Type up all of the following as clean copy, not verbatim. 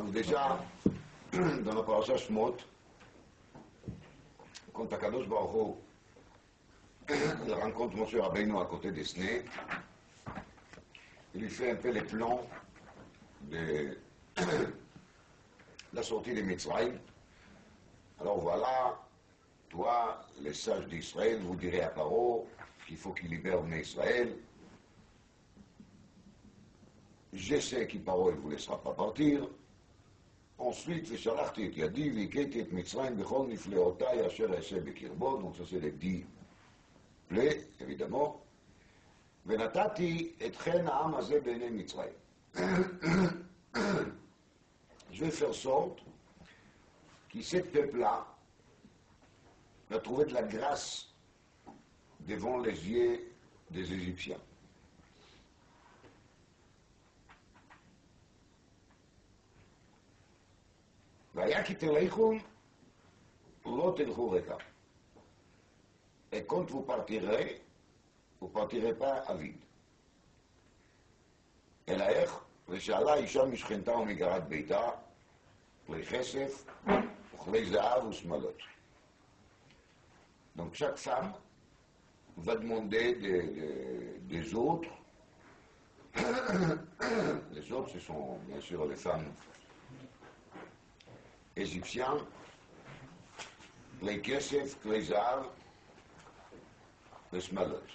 Donc déjà, dans la parasha Shmot, quand Akadosh Baruch Hu il rencontre Moshe Rabbeinu à côté des Sné, il lui fait un peu les plans de la sortie des Mitzrayim. Alors voilà, toi, les sages d'Israël, vous direz à Paro qu'il faut qu'il libère Israël. Je sais qu'il Paro ne vous laissera pas partir. Ensuite, ושלחתי את ידי והכיתי את מצרים בכל נפלאותיי אשר אעשה בקרבו, donc ça c'est les 10 plaies, évidemment, ונתתי אתכן העם הזה בעיני מצרים. Je vais faire sorte que ce peuple-là va trouver de la grâce devant les yeux des Égyptiens. והיה כי תלכו לא תלכו ריקם. Et quand vous partirez pas à vide. אלא איך? ושאלה אישה משכנתה ומגרת ביתה, כלי כסף וכלי זהב ושמלות. Donc chaque femme va demander des autres. Les autres, ce sont bien sûr les femmes égyptiens, les kesef, les zav, les smalot.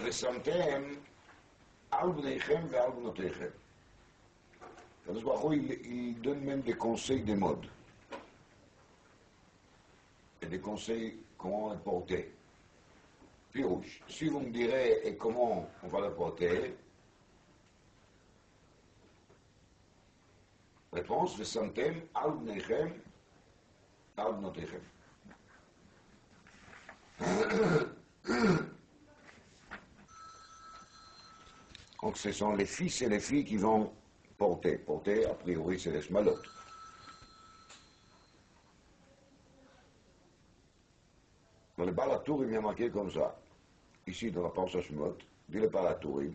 ושמתם על בניכם ועל בנותיכם. הקדוש ברוך הוא, il donne même des conseils de mode. Et des conseils comment le porter. Pirouche, si vous me direz et comment on va le porter, réponse, ושמתם על בניכם על בנותיכם. Donc ce sont les fils et les filles qui vont porter. Porter, a priori, c'est les smalotes. Dans le Baal HaTurim, il y a marqué comme ça. Ici, dans la parasha Shmot, dit le Baal HaTurim.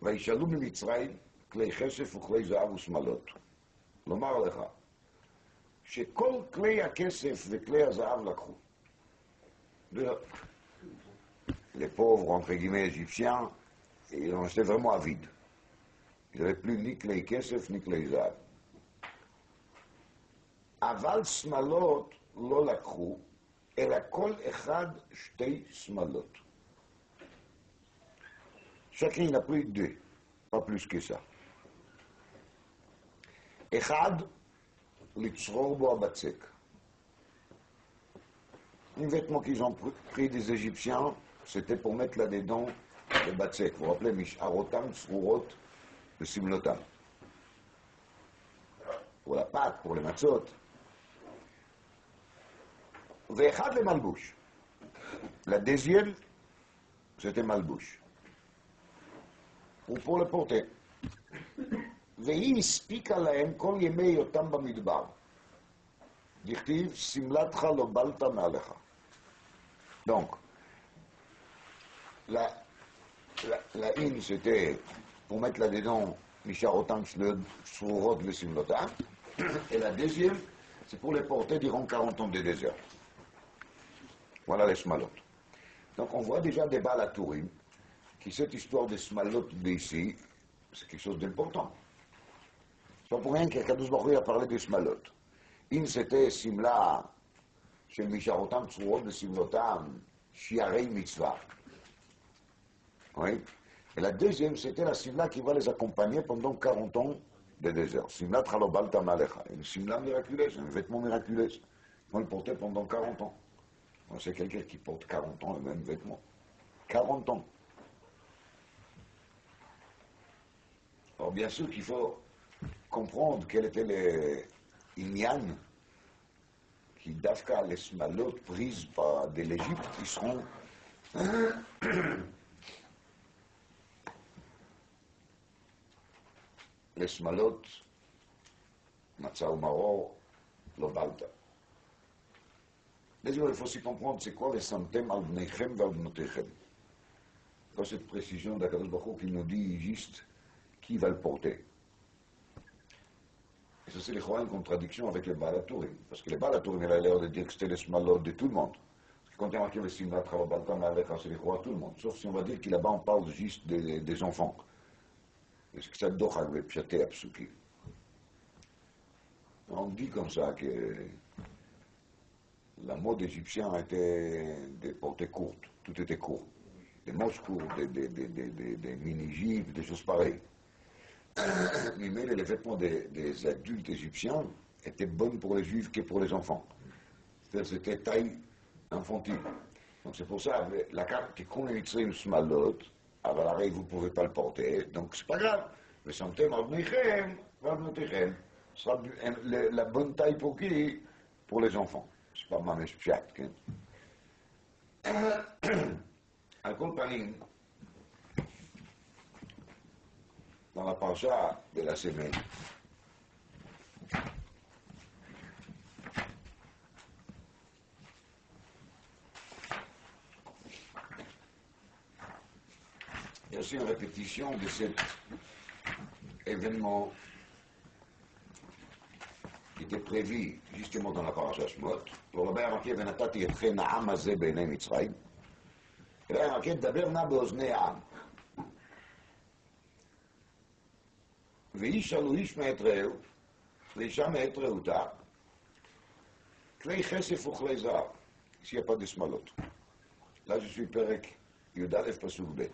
וישאלו ממצרים כלי כסף וכלי זהב ושמלות. לומר לך, שכל כלי הכסף וכלי הזהב לקחו. Les pauvres, entre guillemets, égyptiens, ils en étaient vraiment avides. Ils n'avaient plus ni כלי כסף ni כלי זהב. אבל שמלות לא לקחו, אלא כל אחד שתי שמלות. Chacun il a pris 2, pas plus que ça. אחד, לצרור בו הבצק. Un vêtement qu'ils ont pris des Égyptiens, c'était pour mettre là-dedans le batsek. Vous vous rappelez, Misharotam, Srurot, le Simlotam. Pour la pâte, pour les matzot. Ve'echad le malbouche. La deuxième, c'était malbouche. Ou pour le porter. והיא הספיקה להם כל ימי היותם במדבר. דכתיב, שמלתך לא בלת מעליך. Donc, la une, c'était pour mettre là-dedans Misharotam, Srurot, le Simlotam. Et la deuxième, c'est pour les porter durant 40 ans de désert. Voilà les smalot. Donc on voit déjà des Baal HaTurim, qui cette histoire des smalot d'ici, c'est quelque chose d'important. C'est pas pour rien qu'Akadosh Baruch Hu a parlé des smalot. Une c'était Simla, של משארותם צרורות בסמלותם, שיערי מצווה. Oui. Et la deuxième, c'était la simla qui va les accompagner pendant 40 ans de désert. Simla tralobalta malecha. Une simla miraculeuse, un vêtement miraculeux. Ils vont le porter pendant 40 ans. Donc, c'est quelqu'un qui porte 40 ans le même vêtement. 40 ans. Alors bien sûr qu'il faut comprendre quel était le Inyan qui d'Afka les smalot prises de l'Égypte, qui seront les smalot, matzah ou maror, lo balta. Deuxièmement, il faut aussi comprendre c'est quoi les santem al bneichem val bnotechem. Pas cette précision d'Akadosh Baruch Hu qui nous dit juste qui va le porter. Et ça, c'est une contradiction avec les Baal HaTurim. Parce que les Baal HaTurim, il a l'air de dire que c'était les smalot de tout le monde. Parce que quand il y a marqué le Simlat Chalabalkan, c'est les rois tout le monde. Sauf si on va dire qu'il là-bas, on parle juste des enfants. Est-ce que ça doit avec Pshaté Apsuki? On dit comme ça que la mode égyptienne était de portée courte. Tout était court. Des manches courtes, des mini-jupes, des choses pareilles. Mais les vêtements des adultes égyptiens étaient bons pour les juifs que pour les enfants. C'est-à-dire c'était taille infantile. Donc c'est pour ça, la carte qui connaît une smalot, à l'arrêt vous ne pouvez pas le porter, donc c'est pas grave. Mais santé malbnichem, sera la bonne taille pour qui? Pour les enfants. C'est pas ma mespchat. Al kol panim, dans la parasha de la semaine, il y a aussi une répétition de cet événement qui était prévu justement dans la parasha Shmot. Alors là-bas, il y a marqué Venatati etchen ha'am hazeh b'einei Mitzrayim. Et là, il y a marqué Daber na be'oznei ha'am. וישאלו איש מאת רעהו, ואישה מאת רעותה, כלי כסף וכלי זהב. Ici, il n'y a pas de smalotes. Là, je suis Perek Yudalef Pasuk Bet.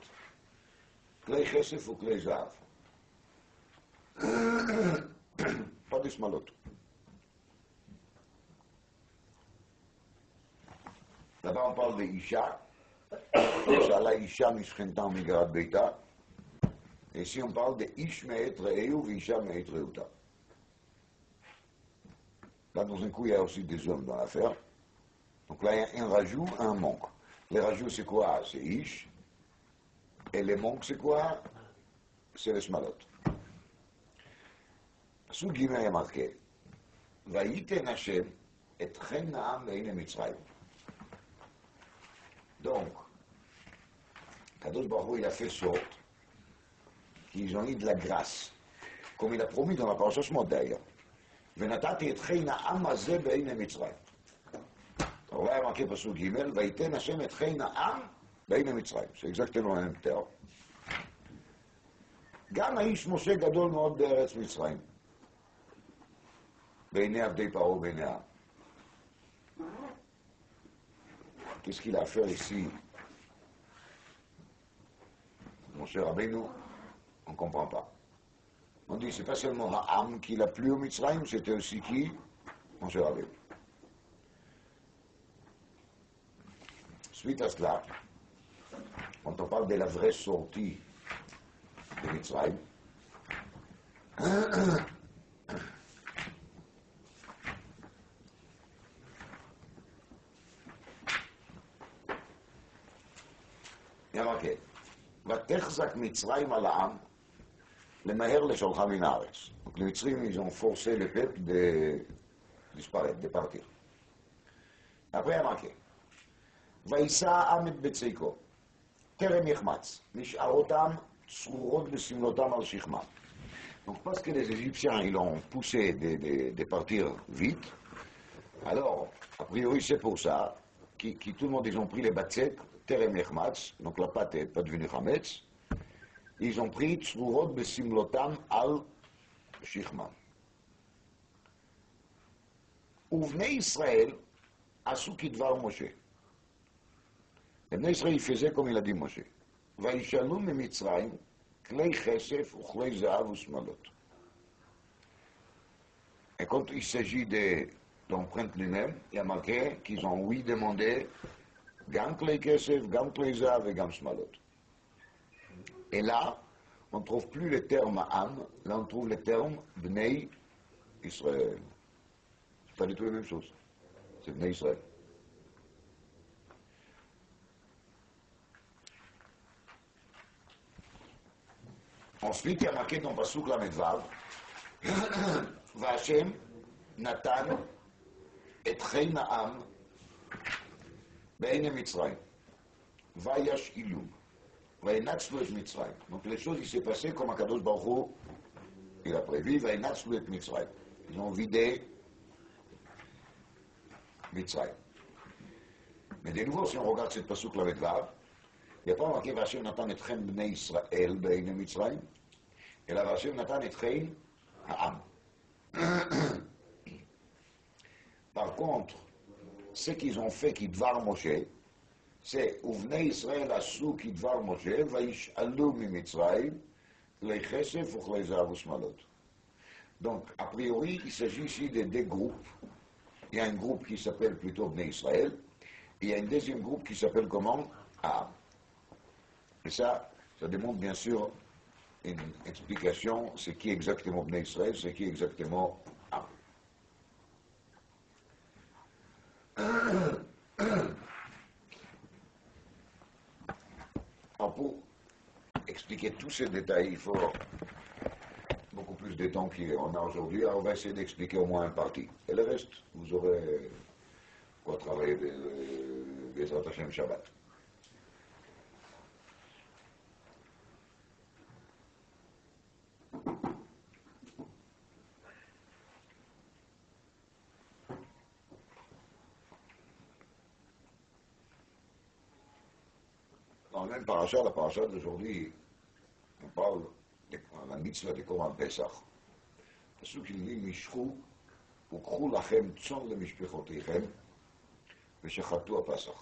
כלי כסף וכלי זהב. Pas de smalotes. Là-bas, on parle de Isha. שאלה אישה משכנתה ומגרת ביתה. Et si on parle de Ish Me'et Re'eu Isha Me'et Reuta. Là, dans un coup, il y a aussi des hommes dans l'affaire. Donc là, il y a un rajout, un manque. Les rajouts, c'est quoi? C'est Ish. Et les manques, c'est quoi? C'est les Smalot. Sous guillemets, il y a marqué Vayiten Hashem et Chen Na'am Ve'ine Mitzrayim. Donc, Kadosh Baruch Hu, il a fait sorte qu'ils ont eu de la grâce, comme il a promis dans la parasha Shmot d'ailleurs. Venatati etchen ha'am hazeh b'einei Mitzrayim. Alors là, il y a marqué pasuk Gimel, Vayiten Hashem etchen ha'am b'einei Mitzrayim. C'est exactement le même terme. גם האיש משה גדול מאוד בארץ מצרים, בעיני עבדי פרעה ובעיני העם. Qu'est-ce qu'il a à faire ici, Moshe Rabbeinu? On ne comprend pas. On dit, c'est pas seulement Ha'am qui a plu au Mitzrayim, c'était aussi qui? Moshe Rabbeinu. Suite à cela, quand on parle de la vraie sortie de Mitzrayim, il y a marqué, ותחזק מצרים על העם למהר לשולחה מן הארץ. Donc les Mitzrayim, ils ont forcé le peuple de disparaître, de partir. Après, il y a marqué, ויישא העם את בצקו, טרם יחמץ, נשארותם צרורות בסמלותם על שכמם. Donc parce que les Égyptiens, ils l'ont poussé de partir vite, alors, a priori, c'est pour ça, qui tout le monde, ils ont pris les batsek, terem yechmatz, donc la pâte n'est pas devenue chametz, ils ont pris tzurot besimlotam al shichmam. Uvnei Israël asu kidvar Moshe. Les Bnei Israël, ils faisaient comme il a dit Moshe. Vaïshalou me Mitzrayim, klei chesef ou klei zahav ou smalot. Et quand il s'agit de l'empreinte lui-même, il y a marqué qu'ils ont oui demandé Gam klei kesef, gam klei zahav et gam smalot. Et là, on ne trouve plus le terme Am, là on trouve le terme Bnei Israël. C'est pas du tout la même chose. C'est Bnei Israël. Ensuite, il y a marqué dans Pasuk Lamedvav, V'Hashem Natan et Chein Ha'am Be'ene Mitzrayim. Vayash Ilum. Vayenatzlu et Mitzrayim. Donc les choses, il s'est passé comme Akadosh Baruch Hu, il a prévu, Vayenatzlu et Mitzrayim. Ils ont vidé Mitzrayim. Mais de nouveau, si on regarde cette pasuk la Vav, il n'y a pas marqué Vachem Natan etchem bnei Israël be'ene Mitzrayim, et la Vachem Natan etchem ha'am. Par contre, ce qu'ils ont fait qui dvar Moshe, c'est Uvnei Israël asu ki dvar Moshe, vaish'alu mi Mitzrayim, klei chesef ou klei zahav usmalot. Donc, a priori, il s'agit ici de deux groupes. Il y a un groupe qui s'appelle plutôt Bnei Israël, et il y a un deuxième groupe qui s'appelle comment? Am. Et ça demande bien sûr une explication, c'est qui exactement Bnei Israël, c'est qui exactement Am. Alors pour expliquer tous ces détails, il faut beaucoup plus de temps qu'on a aujourd'hui. Alors on va essayer d'expliquer au moins une partie. Et le reste, vous aurez quoi travailler des Hashem Shabbat. Dans la même paracha, la paracha d'aujourd'hui, on parle de la mitzvah de Korban Pesach. Parce qu'il dit Mishchu ukchu lachem tzon lemishpechoteichem veshachatu ha-Pesach.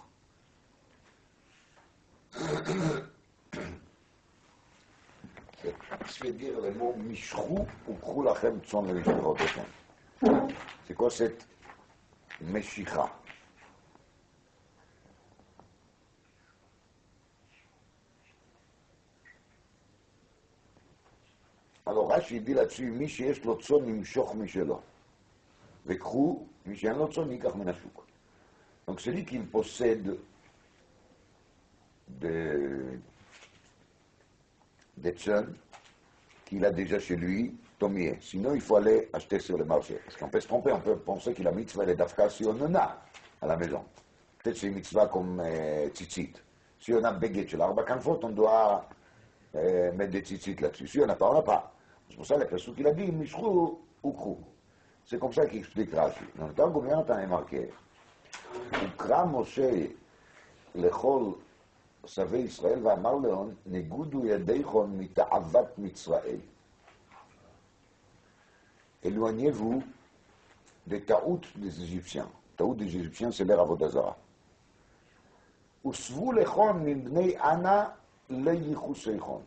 Ça veut dire le mot Mishchu ukchu lachem tzon lemishpechoteichem. C'est quoi cette Meshicha? Alors Rashi dit là-dessus, מי שיש לו צאן ימשוך משלו, וקחו, מי שאין לו צאן ייקח מן השוק. Donc celui qui possède des tsans qu'il a déjà chez lui, tant mieux. Sinon il faut aller acheter sur le marché. Parce qu'on peut se tromper, on peut penser que la mitzvah elle est d'Afka si on en a à la maison. Peut-être c'est une mitzvah comme tzitzit. Si on a beged chez l'arba kanfot, on doit mettre des tzitzit là-dessus. Si on n'a pas, on n'a pas. C'est pour ça que le pasuk qu'il a dit, Mishru ukru. C'est comme ça qu'il explique Rashi. Dans le temps combien on est marqué, Ukra Moshe lechol savei Israël ואמר להון, נגודו ידיכם מתאוות מצרים. Éloignez-vous des taout des Égyptiens. Taout des Égyptiens, c'est leur avodah zara. Usvu lechon min bnei ana leichuseichon.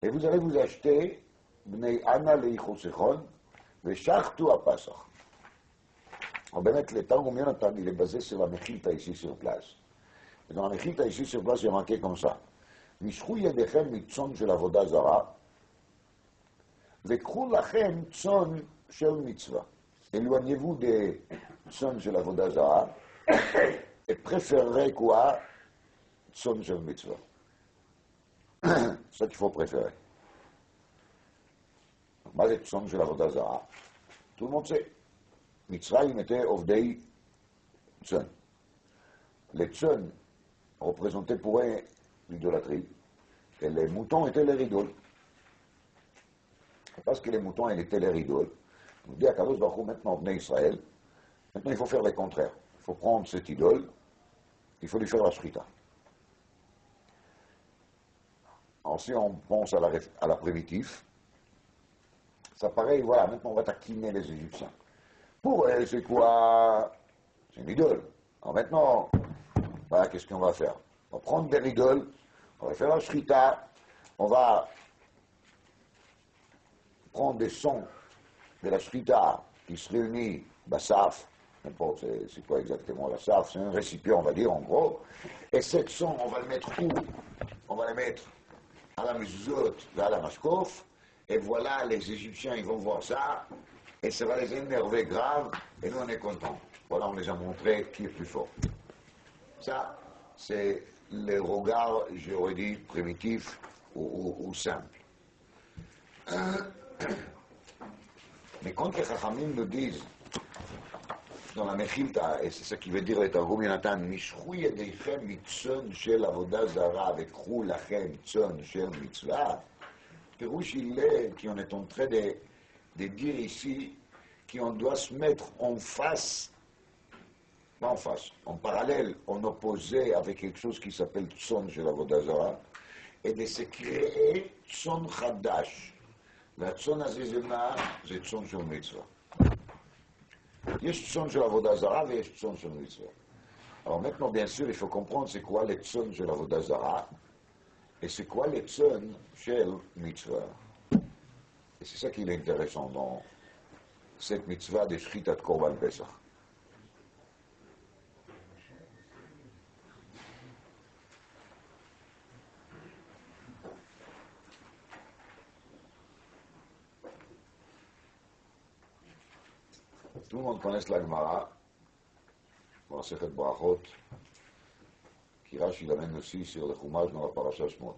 Et vous allez vous acheter Bnei Ana Leichosechon, Veshachtu ha-Pesach. En באמת, le temps combien on il est basé sur la Mechilta ici sur place. Et dans la Mechilta ici sur place, il est marqué comme ça. Mishchu yedechem mitzon shel avodah zara, vekhu lachem tzon shel mitzvah. Éloignez-vous des tzon shel avodah zara, et préférez quoi? Tzon shel mitzvah. C'est ça qu'il faut préférer. מה זה צאן של עבודה זרה? tout le monde sait. מצרים était עובדי צאן. Les tsans représentaient pour eux l'idolâtrie, et les moutons étaient leurs idoles. Parce que les moutons étaient leurs idoles, on dit à Kadosh Baruch Hu, maintenant venez Israël, maintenant il faut faire le contraire. Il faut prendre cette idole, il faut lui faire la shrita. Alors si on pense à la primitive, ça pareil, voilà, maintenant on va taquiner les Égyptiens. Pour eux, c'est quoi? C'est une idole. Alors maintenant, voilà, qu'est-ce qu'on va faire? On va prendre des idoles, on va faire la shrita, on va prendre des sons de la shrita qui se réunissent, bassaf, n'importe c'est quoi exactement la saf, c'est un récipient, on va dire en gros, et cette son, on va le mettre où? On va le mettre à la mezuzot, à la mashkof, et voilà, les Égyptiens, ils vont voir ça, et ça va les énerver grave, et nous, on est contents. Voilà, on les a montré qui est plus fort. Ça, c'est le regard, j'aurais dit, primitif ou simple. Mais quand les Chachamim nous disent, dans la Mechilta, et c'est ça qui veut dire le Targum Yonatan, Mishchui Yedeichem Mitzon Shel Avodah Zara, Vekhu Lachem Mitzon Shel Mitzvah. Pérouche, il est, qu'on est en train de dire ici, qu'on doit se mettre en face, pas en face, en parallèle, en opposé avec quelque chose qui s'appelle Tzon Shel Avodah Zara, et de se créer Tzon Chadash. La Tzon Azizema, c'est Tzon Shel Mitzvah. יש צאן של עבודה זרה ויש צאן של מצווה. Alors maintenant, bien sûr, il faut comprendre c'est quoi les tsons של עבודה זרה et c'est quoi les tsons של mitzvah. Et c'est ça qui est intéressant dans cette mitzvah de Shchitat Korban Pesach. Tout le monde connaît la Gemara, dans la Sechet Brachot, qui Rashi l'amène aussi sur le Chumash dans la Parasha Shmot.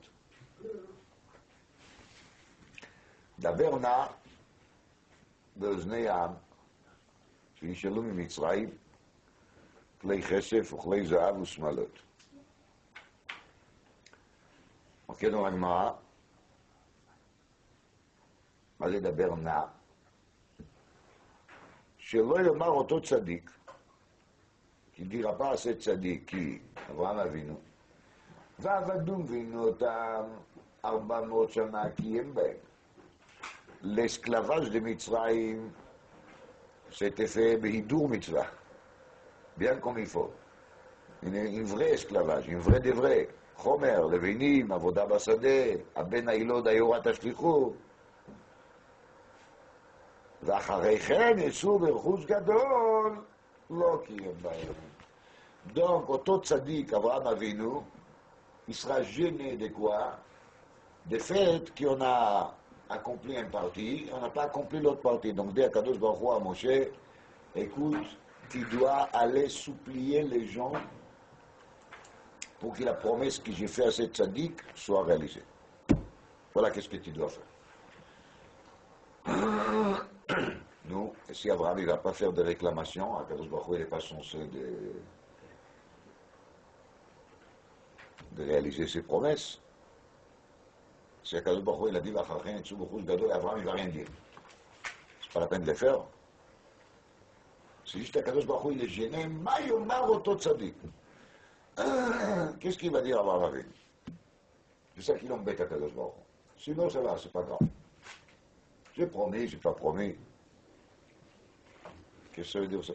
דבר נא באוזני העם, שישאלו ממצרים כלי כסף וכלי זהב ושמלות. מוקד dans la Gemara, מה זה דבר נא? שלא יאמר אותו צדיק, כי דירפה עשה צדיק, כי אברהם אבינו, ועבדו וינו אותם 400 שנה כי הם בהם. L'esclavage de Mitzrayim, c'était fait בהידור מצווה, bien comme il faut. une vraie esclavage, une vraie de vrai. חומר, לבינים, עבודה בשדה, הבן הילוד היורת השליחו. ואחרי כן יצאו ברכוש גדול, לא קיים בהם. Donc, אותו צדיק, אברהם אבינו, il sera gêné de quoi? De fait qu'on a accompli une partie, on n'a pas accompli l'autre partie. Donc, dit à Kadosh Baruch Hu à Moshe, écoute, tu dois aller supplier les gens pour que la promesse que j'ai faite à cette tzaddik soit réalisée. Voilà qu'est-ce que tu dois faire. Nous, si Abraham ne va pas faire de réclamation, Akadosh Baruch Hu n'est pas censé de réaliser ses promesses. Si Akadosh Baruch Hu il a dit Vacharchen et Tzubuchus Gadol, Abraham il ne va rien dire. C'est pas la peine de le faire. C'est juste Akadosh Baruch Hu il est gêné. Ma yomar oto tzadik. Qu'est-ce qu'il va dire Abraham Avinu? C'est ça qui l'embête Akadosh Baruch Hu. Sinon ça va, c'est pas grave. J'ai promis, j'ai pas promis. Qu'est-ce que ça veut dire ça?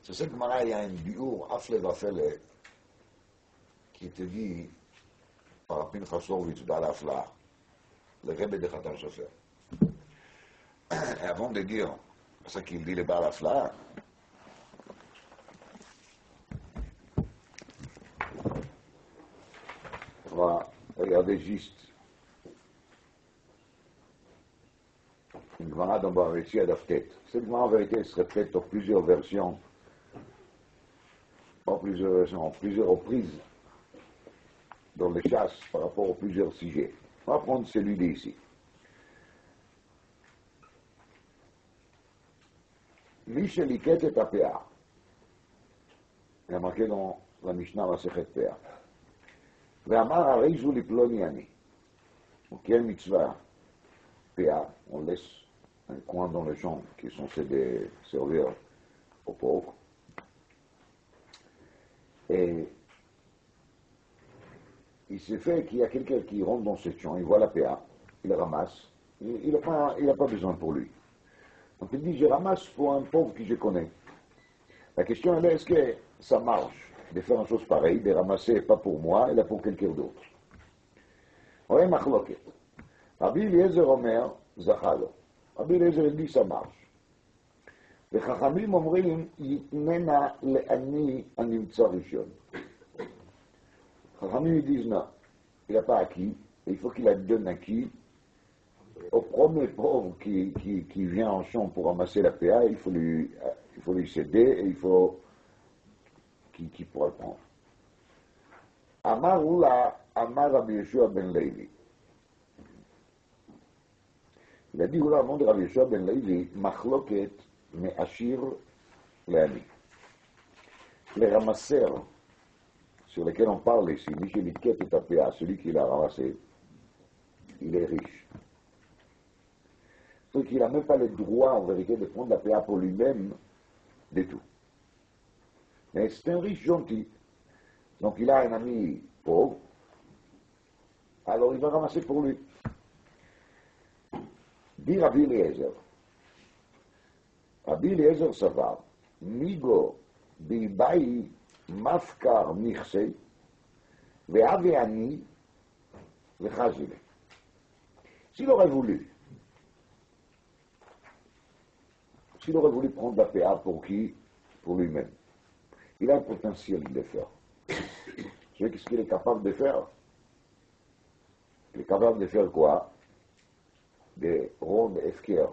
C'est ça que Mara, il y a un biur, Afle Vafele, qui était dit par Pinchas Horowitz, Baal Afla, le Rebbe de Khatan Sofer. Et avant de dire ce qu'il dit le Baal Afla, on va regarder juste une Gemara dans Baravetzi à Daftet. Cette Gemara en vérité se répète en plusieurs versions, en plusieurs reprises dans les chasses par rapport aux plusieurs sujets. On va prendre celui d'ici. Michel Iket est à Péa. Il a marqué dans la Mishnah Masechet Péa. Ve'amar harizu liploni ani. Donc quelle mitzvah? Péa, on laisse un coin dans les champs qui est censé servir aux pauvres. Et il s'est fait qu'il y a quelqu'un qui rentre dans ce champ, il voit la PA, il ramasse, il n'a pas besoin pour lui. Donc il dit, je ramasse pour un pauvre que je connais. La question est, est-ce que ça marche de faire une chose pareille, de ramasser pas pour moi, et là pour quelqu'un d'autre? Oui, machloket. Rabbi Eliezer Omer, Zachalo. Rabbi Eliezer dit, ça marche. וחכמים אומרים, יתננה לעני הנמצא ראשון. חכמים disent non, il n'a pas acquis, il faut qu'il la donne à qui? Au premier pauvre qui vient en champ pour ramasser la PA, il faut lui céder et il faut qu'il pourra le prendre. Amar Oula, Amar Rabbi Yeshua ben Levi. Il a dit Oula, avant de Rabbi Yeshua ben Levi, machloket Me'ashir Le'ani. Les ramasseurs sur lesquels on parle ici, Micheliket et Tapéa, celui qui l'a ramassé, il est riche. Donc il n'a même pas le droit, en vérité, de prendre la PA pour lui-même du tout. Mais c'est un riche gentil. Donc il a un ami pauvre, alors il va ramasser pour lui. Dit Rabbi Eliezer. Rabbi Eliezer Savar, Migo Bibai Mafkar Michsei, Ve'aveani Vechazile. S'il aurait voulu prendre la PA pour qui? Pour lui-même. Il a un potentiel de le faire. Vous savez qu'est-ce qu'il est capable de faire? Il est capable de faire quoi? De rendre Efker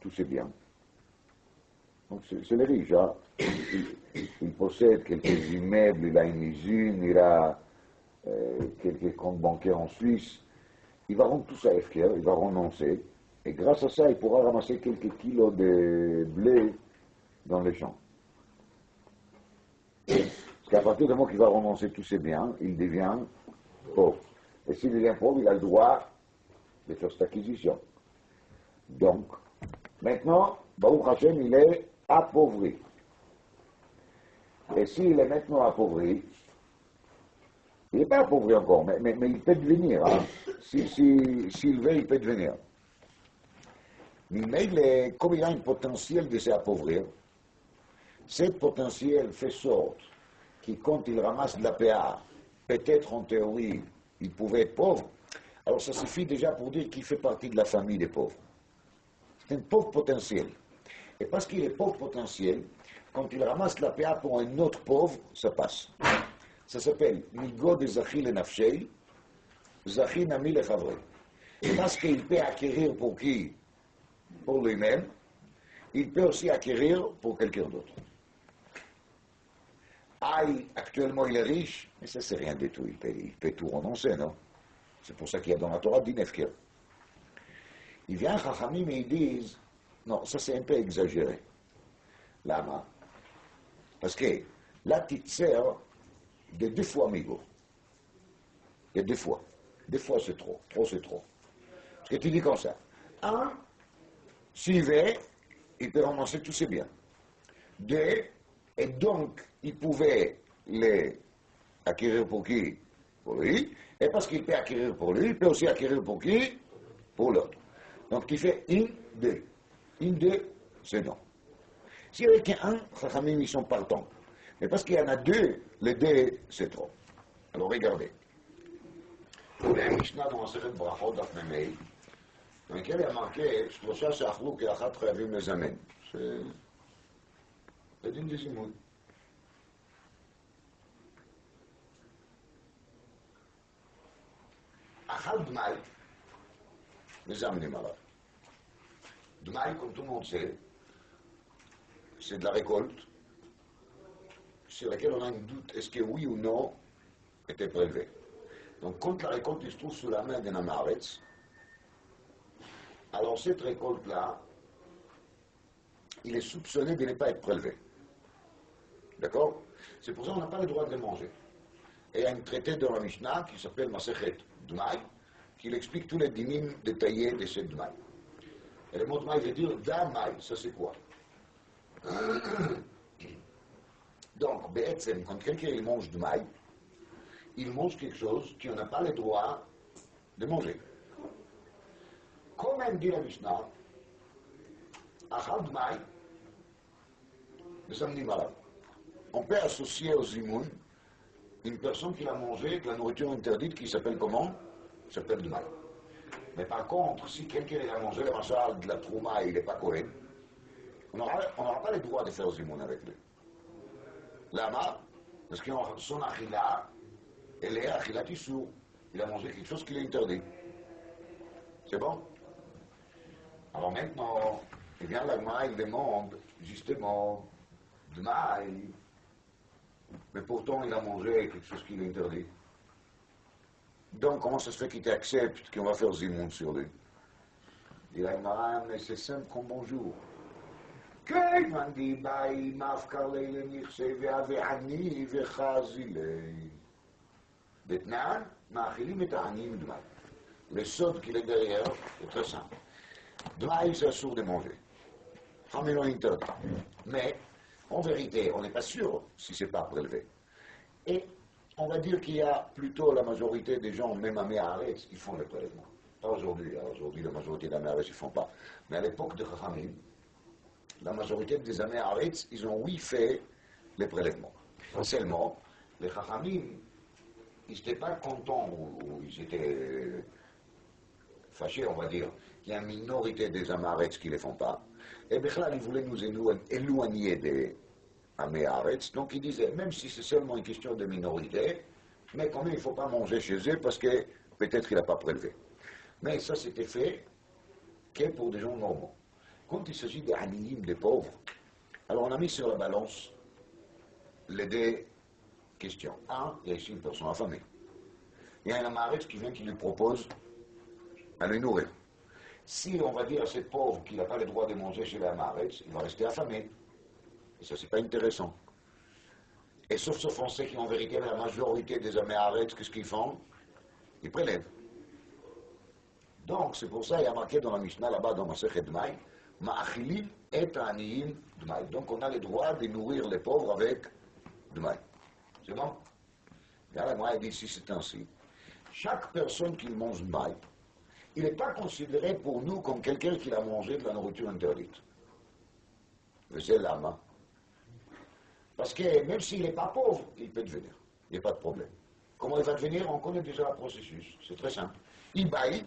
tous ses biens. Donc c'est le riche, hein? Il possède quelques immeubles, il a une usine, il a quelques comptes bancaires en Suisse. Il va rendre tout ça Efker, il va renoncer. Et grâce à ça, il pourra ramasser quelques kilos de blé dans les champs. Parce qu'à partir du moment qu'il va renoncer tous ses biens, il devient pauvre. Et s'il devient pauvre, il a le droit de faire cette acquisition. Donc, maintenant, Baruch Hashem, il est appauvri. Et s'il est maintenant appauvri, il n'est pas appauvri encore, mais il peut devenir. Hein. S'il veut, il peut devenir. Mais comme il a un potentiel de s'appauvrir, ce potentiel fait sorte que quand il ramasse de la PA, peut-être en théorie, il pouvait être pauvre, alors ça suffit déjà pour dire qu'il fait partie de la famille des pauvres. C'est un pauvre potentiel. Et parce qu'il est pauvre potentiel, quand il ramasse la PA pour un autre pauvre, ça passe. Ça s'appelle Migo de Zachi le Nafshei, Zachi Nami le Chavrei. Parce qu'il peut acquérir pour qui? Pour lui-même, il peut aussi acquérir pour quelqu'un d'autre. Actuellement il est riche, mais ça c'est rien du tout, il peut tout renoncer, non? C'est pour ça qu'il y a dans la Torah d'Inefkir. Il vient Chachamim et ils disent, non, ça c'est un peu exagéré. Lama. Parce que là tu te sers de 2 fois Migo. Il y a 2 fois. 2 fois c'est trop, trop c'est trop. Parce que tu dis comme ça. S'il veut, il peut ramasser tous ses biens. 2, et donc, il pouvait les acquérir pour qui? Pour lui. Et parce qu'il peut acquérir pour lui, il peut aussi acquérir pour qui? Pour l'autre. Donc, il fait 1, 2. 1, 2, c'est non. S'il n'y avait qu'un, Chachamim, ils sont partants. Mais parce qu'il y en a 2, les 2, c'est trop. Alors, regardez. Il y a un Mishnah dans Masechet Brachot, Daf Memei, dans lequel il y a marqué, Shlosha she'achlu ke'achat chayavim lezamen. C'est le din des zimoun. Achal Dmaï, mezamnim alav. Dmaï, comme tout le monde sait, c'est de la récolte sur laquelle on a un doute, est-ce que oui ou non était prélevé. Donc quand la récolte se trouve sous la main d'un Amaretz, alors cette récolte-là, il est soupçonné de ne pas être prélevé. D'accord? C'est pour ça qu'on n'a pas le droit de le manger. Et il y a un traité dans la Mishnah qui s'appelle Masechet Dmaï, qui explique tous les dinim détaillés de cette Dmaï. Et le mot Dmaï veut dire Damaï, ça c'est quoi? Donc, Be'etzem, quand quelqu'un il mange Dmaï, il mange quelque chose qu'on n'a pas le droit de manger. Comme elle dit la Mishnah, Achal Dmaï, on peut associer au zimoun une personne qui a mangé de la nourriture interdite qui s'appelle comment? Qui s'appelle Dmaï. Mais par contre, si quelqu'un a mangé le machal de la trouma et il n'est pas Kohen, on n'aura pas le droit de faire zimoun avec lui. Lama, parce que son achila, elle est achila tissou. Il a mangé quelque chose qui est interdit. C'est bon? Alors maintenant, eh bien, l'Agma, il demande justement Dmaï, mais pourtant il a mangé quelque chose qui est interdit. Donc, comment ça se fait qu'il t'accepte qu'on va faire zimoun sur lui? Il dit l'Agma, mais c'est simple comme bonjour. כיוון דיבאי מפקר לילה נכסי ועני וחזי לי. בתנן, מאכילים את העניים דמי. Le sod qu'il est derrière est très simple. Dmaï, c'est assourd de manger. Ramène-le interdit. Mais, en vérité, on n'est pas sûr si c'est pas prélevé. Et on va dire qu'il y a plutôt la majorité des gens, même à Méharetz, ils font le prélèvement. Pas aujourd'hui. Aujourd'hui, la majorité des Méharetz, ils ne font pas. Mais à l'époque de Chachamim, la majorité des Méharetz, ils ont oui fait les prélèvements. Seulement, les Chachamim, ils n'étaient pas contents ou ils étaient fâchés, on va dire, qu'il y a une minorité des Amaretz qui ne les font pas. Et Bechlal, ils voulaient nous éloigner des Améharetz. Donc ils disaient, même si c'est seulement une question de minorité, mais quand même il ne faut pas manger chez eux parce que peut-être qu'il n'a pas prélevé. Mais ça c'était fait que pour des gens normaux. Quand il s'agit des aniyim, des pauvres, alors on a mis sur la balance les deux questions. Un, il y a ici une personne affamée. Il y a un Amaretz qui vient qui lui propose à le nourrir. Si on va dire à ce pauvre qu'il n'a pas le droit de manger chez les Amaretz, il va rester affamé. Et ça, c'est pas intéressant. Et sauf ce Français qui, en vérité, la majorité des Amaretz, qu'est-ce qu'ils font? Ils prélèvent. Donc, c'est pour ça, il y a marqué dans la Mishnah, là-bas, dans Masechet Dmaï, Ma'achilim et Aniyim Dmaï. Donc, on a le droit de nourrir les pauvres avec Dmaï. C'est bon? Regardez, moi, il dit ici, c'est ainsi. Chaque personne qui mange Dmaï, il n'est pas considéré pour nous comme quelqu'un qui a mangé de la nourriture interdite. C'est l'âme. Parce que même s'il n'est pas pauvre, il peut devenir. Il n'y a pas de problème. Comment il va devenir? On connaît déjà le processus. C'est très simple. Il baille,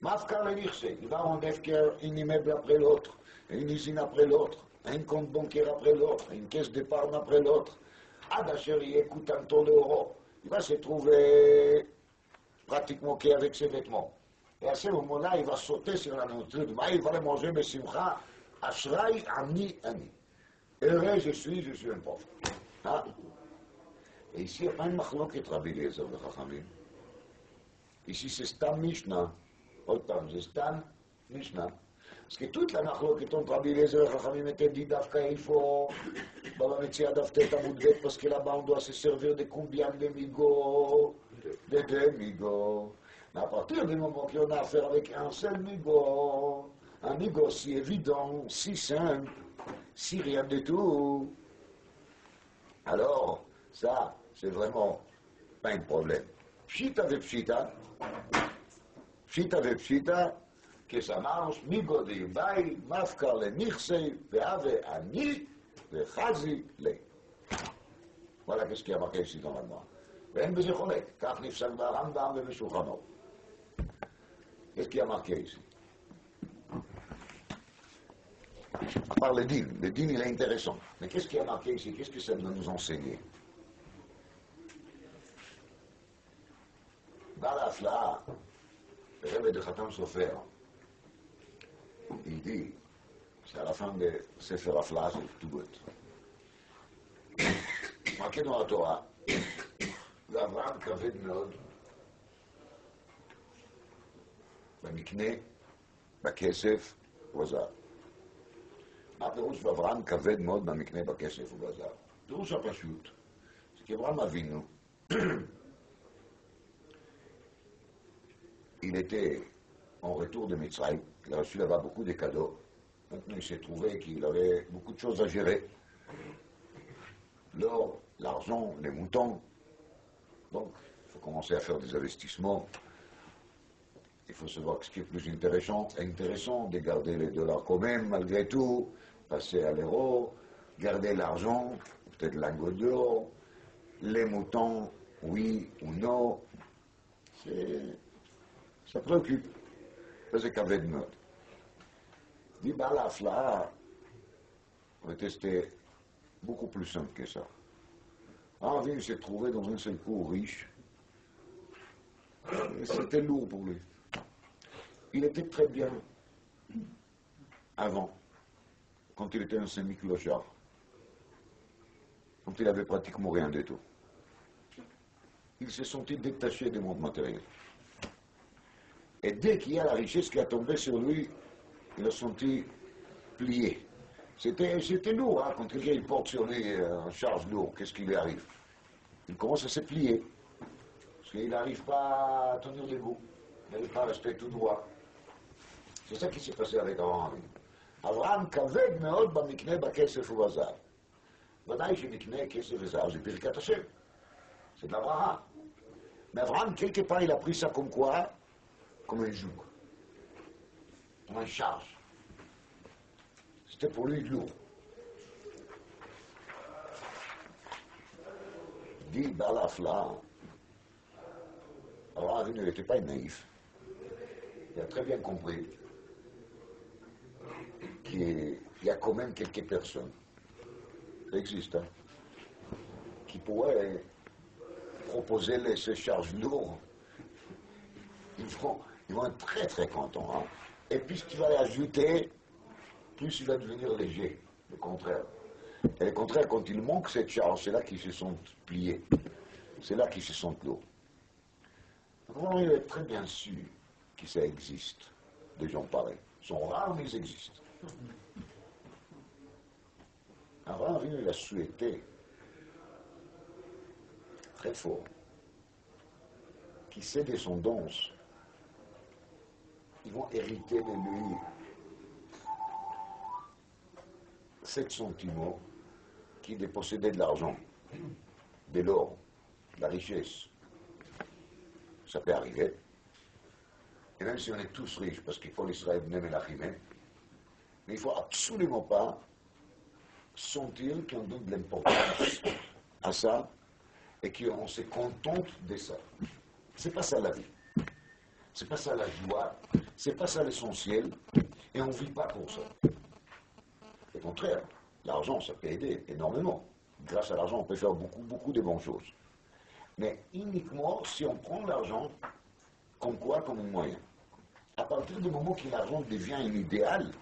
mafkar le nirse. Il va en defker un immeuble après l'autre, une usine après l'autre, un compte bancaire après l'autre, une caisse d'épargne après l'autre. Adacher, il écoute un ton d'euros. Il va se trouver pratiquement qu'avec ses vêtements. Et à ce moment-là, il va sauter sur la nourriture de maïs, il va le manger, mais simcha, ashraï, ani, ani. Heureux, je suis un pauvre. Hein? Et ici, il n'y a pas une machloket Rabbi Eliezer de Chachamim. Ici, c'est Stam Mishnah. Autant, c'est Stam Mishnah. Parce que toute la machloket entre Rabbi Eliezer et Chachamim était dit d'Afka, il faut, Baba Metzia d'Aftet Amoudbet, parce que là-bas, on doit se servir de combien de migots? De 2 migots. Mais à partir du moment qu'on a affaire avec un seul migot, un migot si évident, si simple, si rien du tout, alors ça, c'est vraiment pas un problème. Pshita ve pshita, que ça marche, migot de yubai, mafkar le nichsei, ve'ave ani, ve'chazi le. Voilà qu'est-ce qui a marqué ici dans la loi. ואין בזה חולק, כך נפסק ברמב"ם ובשולחן אור. Qu'est-ce qui a marqué ici? À part le din il est intéressant. Mais qu'est-ce qui a marqué ici? Qu'est-ce que ça doit nous enseigner? Bala Afla, le Rebbe de Khatam Sofer, il dit, c'est à la fin de Sefer Afla, c'est tout bête. Marqué dans la Torah, ואברהם כבד מאוד במקנה, בכסף ובזהב. מה הפירוש ואברהם כבד מאוד במקנה, בכסף ובזהב? פירוש הפשוט, זה qu'Abraham אבינו, il était en retour de Mitzrayim, il a reçu là-bas beaucoup de cadeaux. Maintenant il s'est trouvé qu'il avait beaucoup de choses à gérer. L'or, l'argent, les moutons. Donc, il faut commencer à faire des investissements. Il faut se voir ce qui est plus intéressant de garder les dollars quand même, malgré tout, passer à l'euro, garder l'argent, peut-être lingot d'or, les moutons, oui ou non. Ça préoccupe. C'est qu'avec notre. Dit Bala Afla, on va tester beaucoup plus simple que ça. Henri s'est trouvé dans un seul coup riche. C'était lourd pour lui. Il était très bien avant, quand il était un semi-clochard, quand il avait pratiquement rien du tout. Il s'est senti détaché du monde matériel. Et dès qu'il y a la richesse qui a tombé sur lui, il a senti plié. C'était lourd, hein, quand quelqu'un il porte sur lui en charge lourde, qu'est-ce qui lui arrive? Il commence à se plier, parce qu'il n'arrive pas à tenir debout, il n'arrive pas à rester tout droit. C'est ça qui s'est passé avec Abraham. Abraham כבד מאוד במקנה בכסף ובזהב. ודאי שמקנה כסף וזהב זה ברכת השם. C'est de la bracha. Mais Abraham, quelque part, il a pris ça comme quoi? Comme un joug, comme une charge. C'était pour lui lourd. Dit Balafla, Abraham n'était pas naïf. Il a très bien compris qu'il y a quand même quelques personnes, ça existe, hein, qui pourraient proposer ces charges lourdes. Ils vont être très très contents. Hein. Et puis tu vas l'ajouter, plus il va devenir léger, le contraire. Et le contraire, quand il manque cette charge, c'est là qu'ils se sont pliés. C'est là qu'ils se sentent lourds. Donc, il est très bien sûr que ça existe, des gens pareils. Ils sont rares, mais ils existent. Abraham Avinu, il a souhaité, très fort, que ses descendants, ils vont hériter de lui cet sentiment qui de posséder de l'argent, de l'or, de la richesse. Ça peut arriver. Et même si on est tous riches, parce qu'il faut l'Israël Nemelachim, mais il ne faut absolument pas sentir qu'on donne de l'importance à ça et qu'on se contente de ça. C'est pas ça la vie. C'est pas ça la joie. C'est pas ça l'essentiel. Et on ne vit pas pour ça. Au contraire, l'argent, ça peut aider énormément. Grâce à l'argent, on peut faire beaucoup de bonnes choses. Mais uniquement si on prend l'argent comme quoi? Comme un moyen. À partir du moment que l'argent devient un idéal,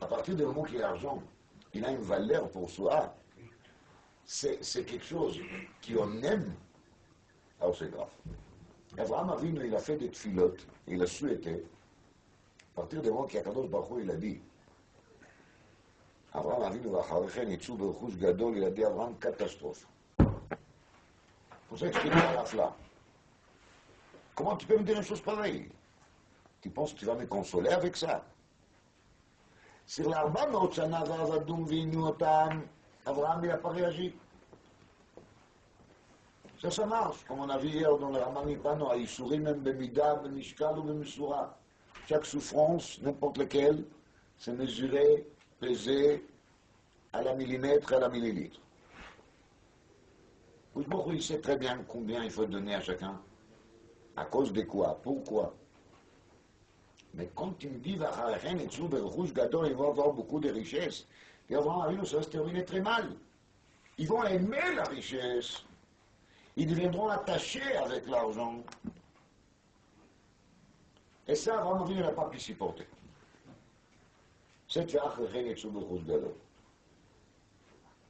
à partir du moment que l'argent il a une valeur pour soi, c'est quelque chose qu'on aime, alors c'est grave. Abraham Avinu, il a fait des tfilotes, il a souhaité, à partir du moment qu'Akadosh Baruch Hu, il a dit, Abraham Avinu, ואחריכם יצאו ברכוש גדול, il a dit Abraham, catastrophe. Pour ça, expliquer à la flamme. Comment tu peux me dire une chose pareille? Tu penses que tu vas me consoler avec ça? Sur ל-400 שנה ועבדום ועינו אותם, Abraham il n'a pas réagi. Ça marche, comme on a vu hier dans le Ramanipano, à Isourim même Bemida, Bemishkal ou Bemesura. Chaque souffrance, n'importe laquelle, c'est mesuré, pesé à la millimètre, à la millilitre. Il sait très bien combien il faut donner à chacun. À cause de quoi? Pourquoi? Mais quand il me dit, ils vont avoir beaucoup de richesses, et Abraham, ça va se terminer très mal. Ils vont aimer la richesse. Ils deviendront attachés avec l'argent. Et ça, Abraham n'a pas pu s'y porter.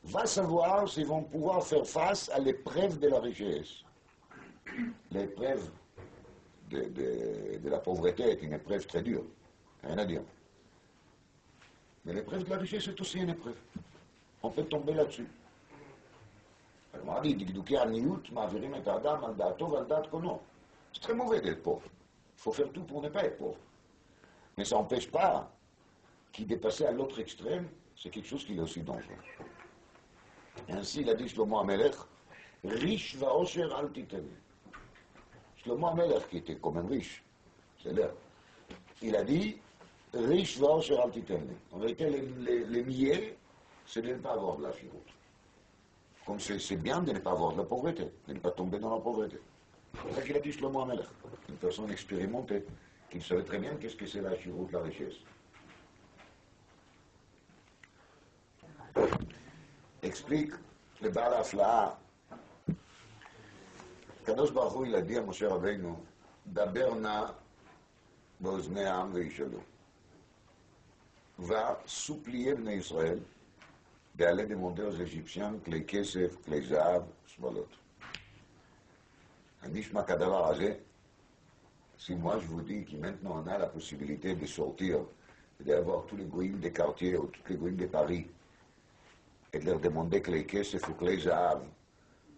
Va savoir s'ils vont pouvoir faire face à l'épreuve de la richesse. L'épreuve de la pauvreté est une épreuve très dure, rien à dire. Mais l'épreuve de la richesse est aussi une épreuve. On peut tomber là-dessus. C'est très mauvais d'être pauvre. Il faut faire tout pour ne pas être pauvre. Mais ça n'empêche pas qu'il dépasse à l'autre extrême, c'est quelque chose qui est aussi dangereux. Et ainsi, il a dit Shlomo Amelech, riche va osher al titenu. Shlomo Amelech, qui était quand même riche, c'est l'air, il a dit, riche va osher al titenu. En vérité, les milliers, c'est de ne pas avoir de la chiroute. Comme c'est bien de ne pas avoir de la pauvreté, de ne pas tomber dans la pauvreté. C'est ça qu'il a dit Shlomo Amelech, une personne expérimentée, qui savait très bien qu'est-ce que c'est la chiroute, la richesse. Explique le Baal Hafla'a. Kadosh Baruch Hu, il a dit à Moshe Rabbeinu, Daber na באוזני העם וישאלו. Va supplier Bnei Israël d'aller demander aux Égyptiens כלי כסף, כלי זהב, שמלות. הנשמע כדבר הזה, si moi je vous dis que maintenant on a la possibilité de sortir et d'avoir tous les goïms des quartiers ou tous les goïms de Paris et de leur demander que les caisses et que les zahav.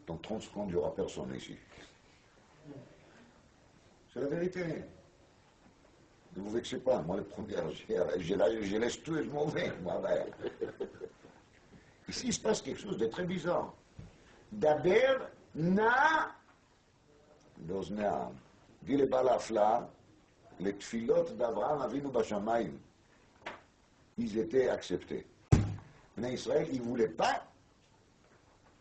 Dans 30 secondes, il n'y aura personne ici. C'est la vérité. Ne vous vexez pas. Moi, le premier, je laisse tout et je m'en vais. Moi, ben. Ici, il se passe quelque chose de très bizarre. Daber na l'oznea. Dit le balafla, les tfilot d'Abraham Avinu Bashamayim. Ils étaient acceptés. Mais Israël, ils ne voulaient pas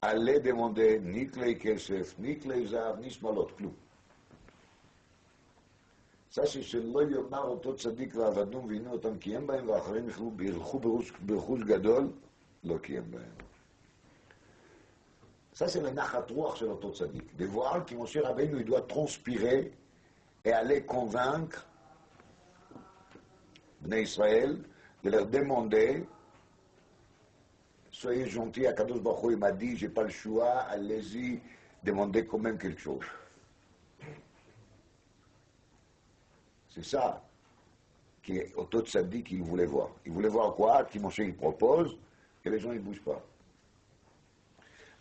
aller demander ni klei kesef, ni klei zav, ni smalot, clou. Ça, c'est שלא יאמר אותו צדיק לעבדום ועינו אותם קיים בהם ואחרים ילכו ברכוש גדול, לא קיים בהם. Ça, c'est le nachat ruach של אותו צדיק. De voir que Moshe Rabbeinu, il doit transpirer et aller convaincre Bnei Israël de leur demander soyez gentils, Akadosh Baruch Hu, il m'a dit, j'ai pas le choix, allez-y, demandez quand même quelque chose. C'est ça qu'Oto Tzadik qu'il voulait voir. Il voulait voir quoi? Qui Moshe il propose, et les gens ils ne bougent pas.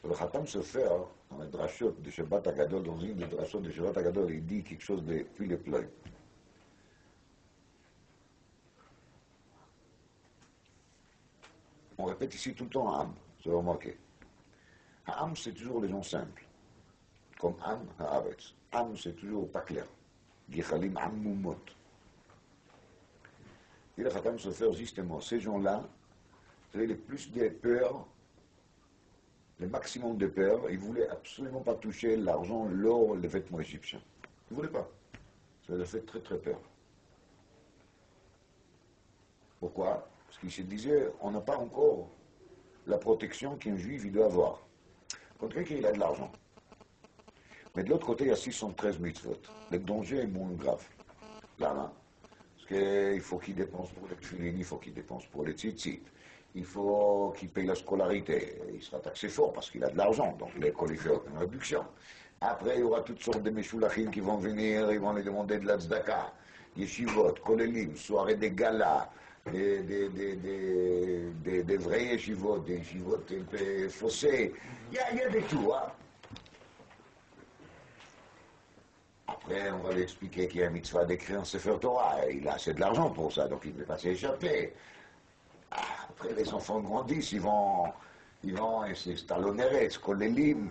Le Khatam Sofer, dans les drachot de Shabbat Agadol, dans une des drachot de Shabbat Agadol, il dit quelque chose de puis le pleuil. On répète ici tout le temps Am, vous avez remarqué. Am, c'est toujours les gens simples, comme Am Haaretz. Am, c'est toujours pas clair. Gichalim Ammumot. Et le Khatam Sofer, justement, ces gens-là, vous avez le plus de peur, le maximum de peur, ils ne voulaient absolument pas toucher l'argent, l'or, les vêtements égyptiens. Ils ne voulaient pas. Ça leur fait très très peur. Pourquoi? Parce qu'ils se disaient, on n'a pas encore la protection qu'un juif il doit avoir. Contre qu'il a de l'argent. Mais de l'autre côté, il y a 613 mitzvot. Le danger est moins grave. Là, parce qu'il faut qu'il dépense pour les tefilines, il faut qu'il dépense pour les tzitzit. Il faut qu'il paye la scolarité. Il sera taxé fort parce qu'il a de l'argent. Donc l'école, il fait aucune réduction. Après, il y aura toutes sortes de meshulachim qui vont venir, ils vont lui demander de la tzedaka. Yeshivot, kolelim, soirée des galas, des vrais yeshivot, des yeshivot un peu faussés. Il y a de tout, hein. Après, on va lui expliquer qu'il y a un mitzvah d'écrire un Sefer Torah. Il a assez de l'argent pour ça, donc il ne peut pas s'échapper. Après, les enfants grandissent, ils vont et c'est talonneres, kolelim.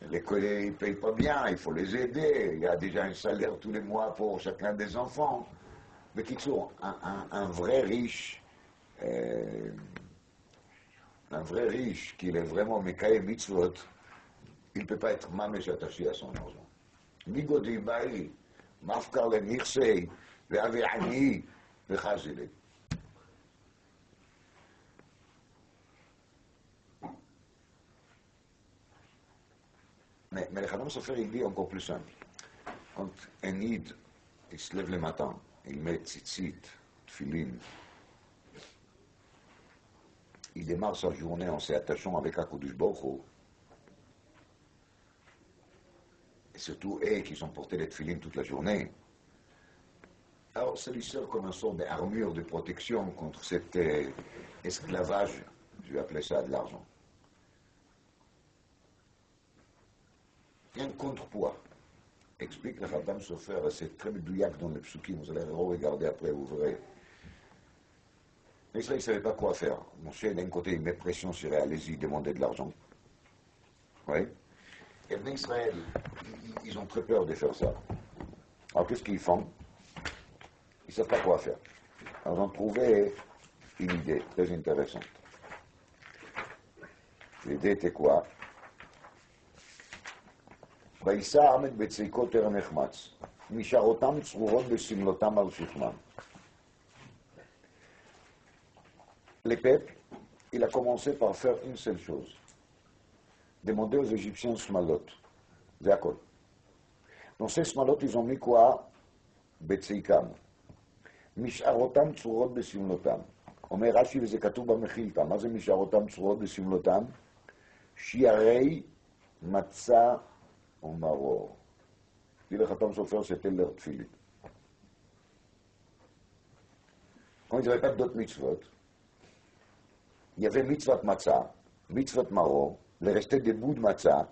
Les collègues ne payent pas bien, il faut les aider. Il y a déjà un salaire tous les mois pour chacun des enfants. Mais qui sont un vrai riche, qui est vraiment Mekaye Mitzvot, il ne peut pas être mamesh attaché à son argent. Migodi Baï, Mafkar le Mirsei, le Aviani, le Chazile. Mais le Khatam Sofer, il dit encore plus simple. Quand un Id, il se lève le matin, il met tzitzit, tfilin, il démarre sa journée en s'attachant avec HaKadosh Baruch Hu. Et surtout, eux qui ont porté les tfilin toute la journée. Alors, ça lui sert comme une sorte d'armure de protection contre cet esclavage, je vais appeler ça de l'argent. Il y a un contrepoids. Explique le Khatam Sofer, c'est très douillac dans les psukim, vous allez regarder après, vous verrez. Mais Israël ne savait pas quoi faire. Moshe, d'un côté, il met pression sur eux, allez-y, demandez de l'argent. Oui. Et les Israël, ils ont très peur de faire ça. Alors qu'est-ce qu'ils font? Ils ne savent pas quoi faire. Alors ils ont trouvé une idée très intéressante. L'idée était quoi? ויישא עמד בציקו טרם נחמץ, משערותם צרורות בסמלותם על שכמם. Le peuple, il a commencé par faire une seule chose, demander aux Égyptiens smalot, d'accord. Dans ces smalot, ils ont mis quoi? בציקם. משערותם צרורות בסמלותם. אומר רש"י וזה כתוב במחילתא, מה זה משערותם צרורות בסמלותם? שיערי מצה au Maroc. Dit le Khatam Sofer, c'était leur tfilin. Quand ils n'avaient pas d'autres mitzvot, il y avait mitzvot matzah, mitzvot maro, il restait des bouts de matzah,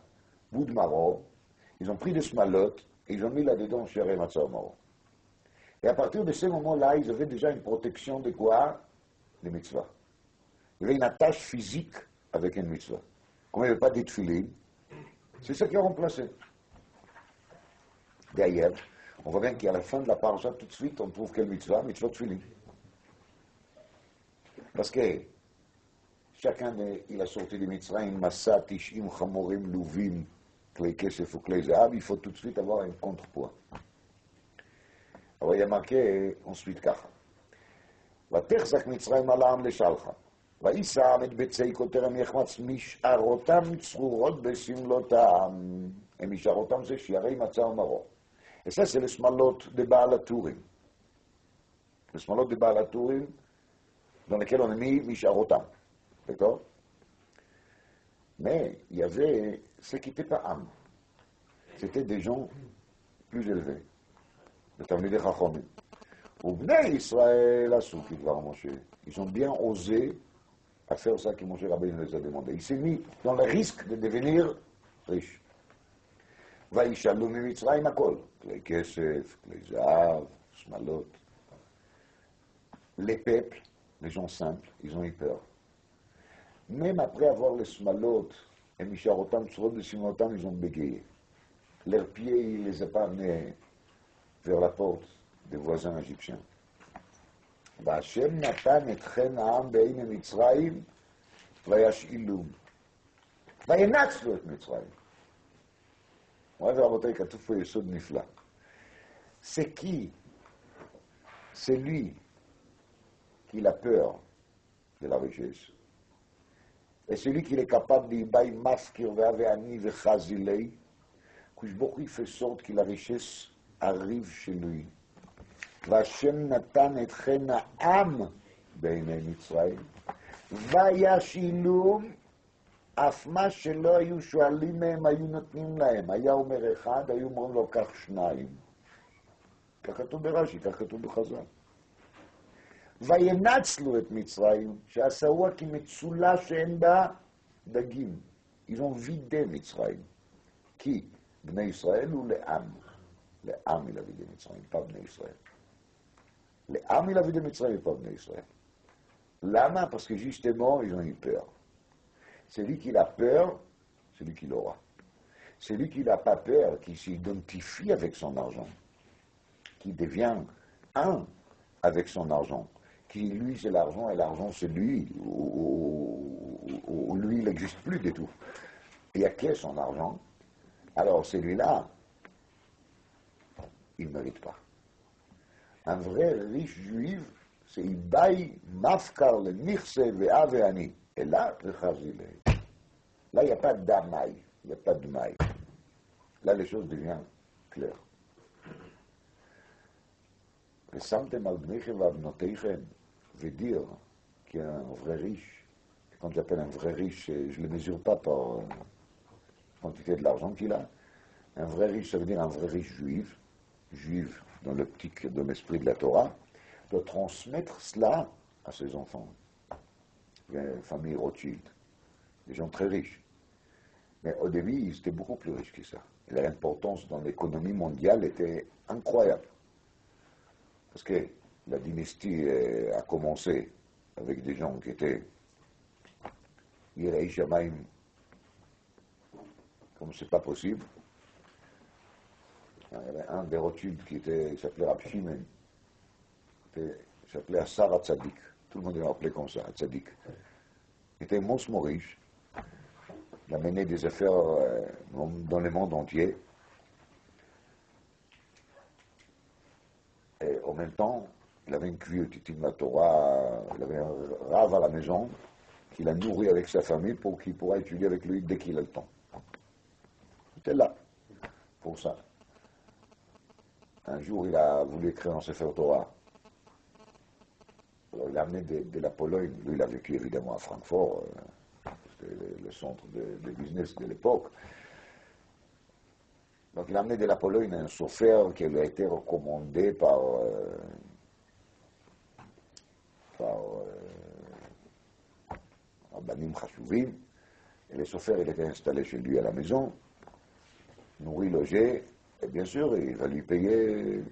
bouts de maro, ils ont pris des smalotes et ils ont mis là-dedans sheré matzah au maro. Et à partir de ce moment-là, ils avaient déjà une protection de quoi? Des mitzvahs. Il y avait une attache physique avec une mitzvah. Comme il n'y avait pas d'étfilin, c'est ça qui a remplacé. D'ailleurs, on voit bien qu'à la fin de la parasha, tout de suite, on trouve quelle mitzvah? Mitzvah tfilin. Parce que chacun, il a sorti des mitzvahs, massa, tishim, chamorim, louvim, klei kesef ou klei zahab, il faut tout de suite avoir un contrepoids. Alors il y a marqué ensuite kach. ותחזק מצרים על העם לשלחה, וישם את ביצי כותרם יחמץ משארותם צרורות בסמלותם. Et משארותם זה שערי מצה ומרור. Et ça c'est les smalotes de Baal HaTurim. Les smalotes de Baal HaTurim dans lesquels on a mis משארותם. D'accord? Mais il y avait ceux qui n'étaient pas âmes. C'était des gens plus élevés. Le Talmidei Chachamim. ובני ישראל עשו כדבר משה. Ils ont bien osé à faire ça que Moshe Rabbeinu les a demandé. Il s'est mis dans le risque de devenir riche. וישאלו ממצרים הכל, כלי כסף, כלי זהב, שמלות. Les peuples, les gens simples, ils ont eu peur. Même après avoir les smalot et misharotam, tsurot de simotam, ils ont bégayé. Leurs pieds, il ne les a pas amenés vers la porte des voisins égyptiens. והשם נתן את חן העם בעיני מצרים וישאילום. וינצלו את מצרים. מוריי ורבותיי, כתוב פה יסוד נפלא. C'est qui? C'est lui qui a peur de la richesse. Et celui qui est capable d'Ibaï Maskir Ve'ani Ve'chazilei, Kushbokhu il fait sorte que la richesse arrive chez lui. והשם נתן את חן העם בעיני מצרים, וישאילום, אף מה שלא היו שואלים מהם היו נותנים להם. היה אומר אחד, היו אומרים לו קח שניים. כך כתוב ברש"י, כך כתוב בחז"ל. וינצלו את מצרים, שעשוה כמצולה שאין בה דגים. Ils ont vidé מצרים. כי בני ישראל הוא לעם. לעם il a vidé מצרים, pas בני ישראל. לעם il a vidé מצרים, pas בני ישראל. Lama, parce que justement, ils ont eu peur. Celui qui a peur, celui qui l'aura. Celui qui n'a pas peur, qui s'identifie avec son argent, qui devient un avec son argent, qui lui c'est l'argent et l'argent c'est lui, ou lui il n'existe plus du tout. Il n'y a que son argent. Alors celui-là, il ne mérite pas. Un vrai riche juif, c'est Ibaï, Mafkar, le Mirse, Ve'a, Ve'ani. Et là, le Chazilé. Là, il n'y a pas d'amaï, il n'y a pas de maï. Là, les choses deviennent claires. Le Samtem al Bnechem Vavnotechem veut dire qu'un vrai riche, quand j'appelle un vrai riche, je ne le mesure pas par la quantité de l'argent qu'il a. Un vrai riche, ça veut dire un vrai riche juif, juif dans l'optique, dans l'esprit de la Torah, doit transmettre cela à ses enfants. Il y a une famille Rothschild, des gens très riches. Mais au début, ils étaient beaucoup plus riches que ça. Et l'importance dans l'économie mondiale était incroyable. Parce que la dynastie a commencé avec des gens qui étaient Yirei Shamaim, comme c'est pas possible. Il y avait un des Rothschild qui s'appelait Rab Shimon, il s'appelait Assar Hatzadik. Tout le monde l'a appelé comme ça, Hatzadik. Il était immensément riche. Il a mené des affaires dans le monde entier. Et en même temps, il avait une cuve Titim la Torah, il avait un rave à la maison qu'il a nourri avec sa famille pour qu'il pourra étudier avec lui dès qu'il a le temps. Il était là pour ça. Un jour, il a voulu écrire un Sefer Torah. Alors, il a amené de la Pologne. Lui, il a vécu évidemment à Francfort, c'était le centre de business de l'époque. Donc, il a amené de la Pologne un sofer qui lui a été recommandé par Rabbanim Chashuvim. Et le chauffeur, il était installé chez lui à la maison, nourri, logé, et bien sûr, il va lui payer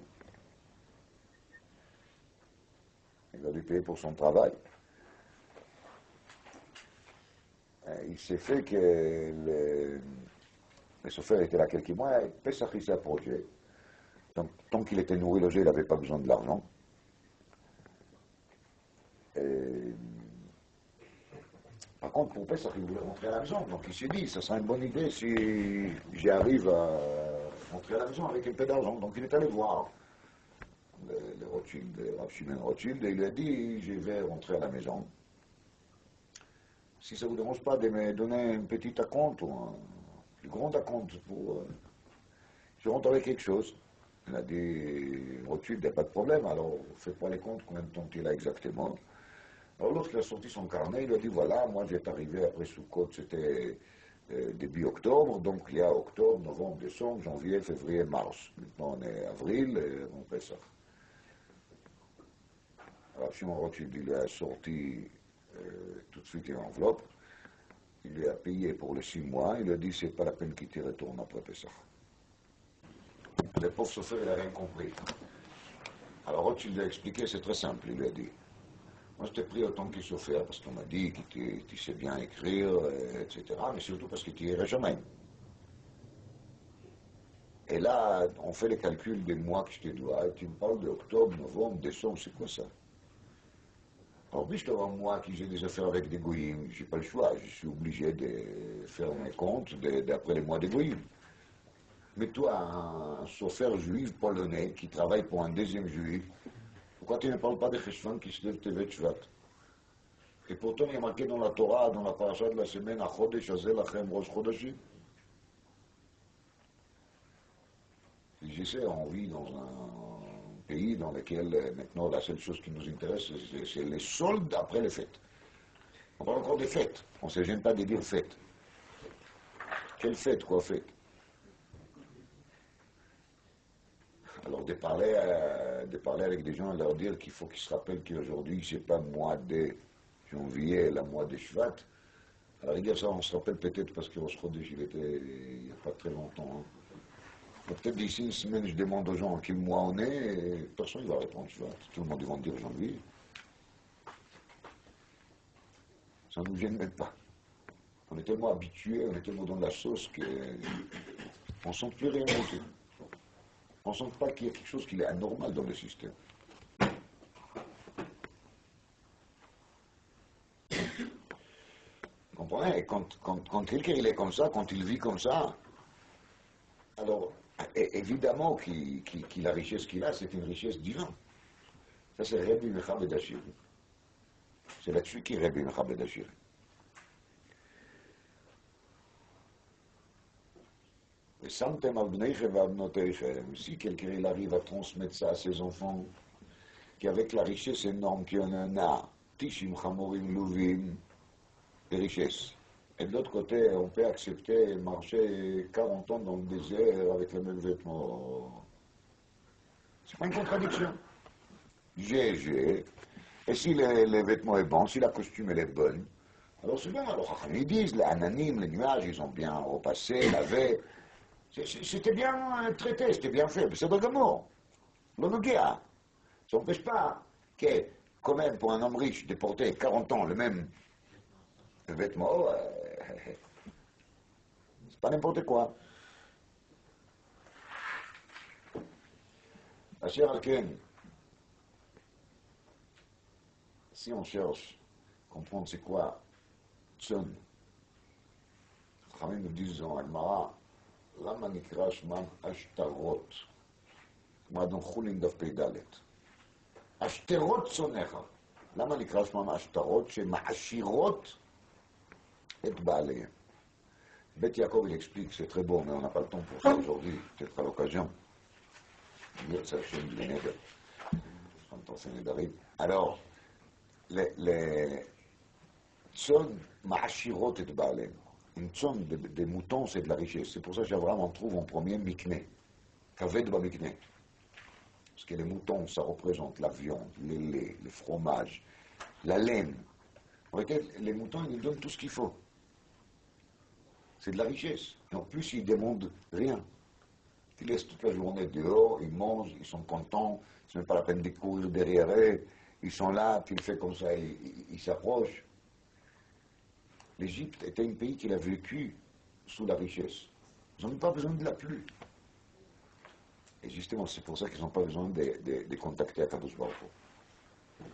pour son travail. Il s'est fait que le chauffeur était là quelques mois, et Pesach il s'est approché. Donc, tant qu'il était nourri, logé, il n'avait pas besoin de l'argent. Par contre, pour Pesach, il voulait rentrer à la maison. Donc il s'est dit, ça serait une bonne idée si j'arrive à rentrer à la maison avec un peu d'argent. Donc il est allé voir le Rothschild, Rav Shimon Rothschild, et il lui a dit, je vais rentrer à la maison. Si ça ne vous dérange pas de me donner un petit acompte ou un plus grand acompte pour... je rentre avec quelque chose. Il a dit, Rothschild, il n'y a pas de problème, alors faites pas les comptes, combien de temps il a exactement. Alors l'autre, il a sorti son carnet, il a dit, voilà, moi j'ai arrivé après Sukkot, c'était début octobre, donc il y a octobre, novembre, décembre, janvier, février, mars. Maintenant on est avril, et on fait ça. Alors Shimon Rothschild, il lui a sorti tout de suite une enveloppe, il lui a payé pour les 6 mois, il lui a dit, c'est pas la peine qu'il t'y retourne après Pessah. Le pauvre chauffeur, il n'a rien compris. Alors Rothschild a expliqué, c'est très simple, il lui a dit, moi, je t'ai pris autant que chauffeur parce qu'on m'a dit que tu sais bien écrire, etc. Mais surtout parce que tu es jamais. Et là, on fait les calculs des mois que je te dois, et tu me parles d'octobre, novembre, décembre, c'est quoi ça? Alors, puis je te vois moi qui j'ai des affaires avec des goyim, j'ai pas le choix, je suis obligé de faire mes comptes d'après les mois des goyim. Mais toi, un chauffeur juif polonais qui travaille pour un deuxième juif, pourquoi tu ne parles pas de Cheshvan qui se lève Tevet Shvat? Et pourtant, il y a marqué dans la Torah, dans la paracha de la semaine, Achodesh Hazel Lachem Rosh Chodashim. Je sais, on vit dans un pays dans lequel, maintenant, la seule chose qui nous intéresse, c'est les soldes après les fêtes. On parle encore des fêtes. On ne se gêne pas de dire fête. Quelle fête, quoi, fête? Alors, de parler avec des gens et leur dire qu'il faut qu'ils se rappellent qu'aujourd'hui, c'est pas le mois de janvier, le mois de Shvat. À la rigueur, ça, on se rappelle peut-être parce que Rosh Chodesh, il était il n'y a pas très longtemps. Hein. Peut-être d'ici une semaine, je demande aux gens à quel mois on est, et personne ne va répondre Shvat. Tout le monde va dire janvier. Ça ne nous gêne même pas. On est tellement habitués, on est tellement dans la sauce qu'on ne sent plus rien monter. On ne sent pas qu'il y a quelque chose qui est anormal dans le système. Vous comprenez? Et quand quelqu'un il est comme ça, quand il vit comme ça, alors évidemment que la richesse qu'il a, c'est une richesse divine. Ça, c'est Rabbi Mechabed Ashir. C'est là-dessus qu'il est Rabbi Mechabed Ashir. Si quelqu'un il arrive à transmettre ça à ses enfants, qu'avec la richesse énorme qu'il en a, Tishim Chamorim Louvim, des richesses. Et de l'autre côté, on peut accepter marcher 40 ans dans le désert avec les mêmes vêtements. C'est pas une contradiction. J'ai. Et si les vêtements est bon, si la costume elle est bonne, alors c'est bien. Alors ils disent, les ananim, les nuages, ils ont bien repassé, lavé. C'était bien traité, c'était bien fait, mais c'est de l'amour. L'onogia. Ça n'empêche pas que, quand même, pour un homme riche, de porter 40 ans le même vêtement, c'est pas n'importe quoi. Asher Alken, si on cherche à comprendre c'est quoi Tzon, Khamim nous disent dans Agmara, למה נקרא שמם השטרות? כמו אדון חולין דף פ"ד. השטרות צונך. למה נקרא שמם השטרות? שמעשירות את בעליהם. בית יעקב il explique, c'est très beau, mais on n'a pas le temps pour ça aujourd'hui, peut-être à l'occasion. Dire ça chez le Neder. Quand c'est Nedarim. Alors, les tzon מעשירות את בעליהם. Une tzon des moutons, c'est de la richesse. C'est pour ça que j'Abraham en trouve en premier mikné. Kaved ba mikné. Parce que les moutons, ça représente la viande, les laits, le fromage, la laine. En réalité, les moutons, ils nous donnent tout ce qu'il faut. c'est de la richesse. Et en plus, ils ne demandent rien. Ils laissent toute la journée dehors, ils mangent, ils sont contents, ce n'est pas la peine de courir derrière eux, ils sont là, tu le fais comme ça, ils s'approchent. L'Égypte était un pays qui a vécu sous la richesse. Ils n'ont pas besoin de la pluie. Et justement, c'est pour ça qu'ils n'ont pas besoin de contacter Akadosh Baruch Hu.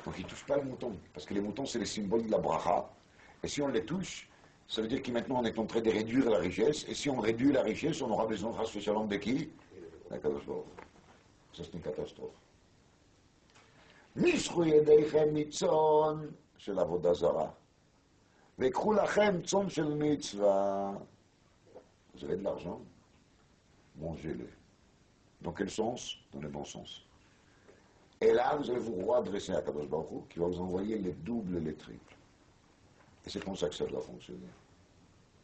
Donc ils ne touchent pas les moutons, parce que les moutons, c'est les symboles de la bracha. Et si on les touche, ça veut dire que maintenant on est en train de réduire la richesse, et si on réduit la richesse, on aura besoin spécialement de qui? D'Akadosh Baruch Hu. Ça, c'est une catastrophe. Mishru yedeichem mitzon shel avodah zara. Vekhu lachem tzon shel mitzvah. Vous avez de l'argent, mangez-le. Dans quel sens? Dans le bon sens. Et là, vous allez vous redresser à Kadosh Baruch Hu, qui va vous envoyer les doubles et les triples. Et c'est comme ça que ça doit fonctionner.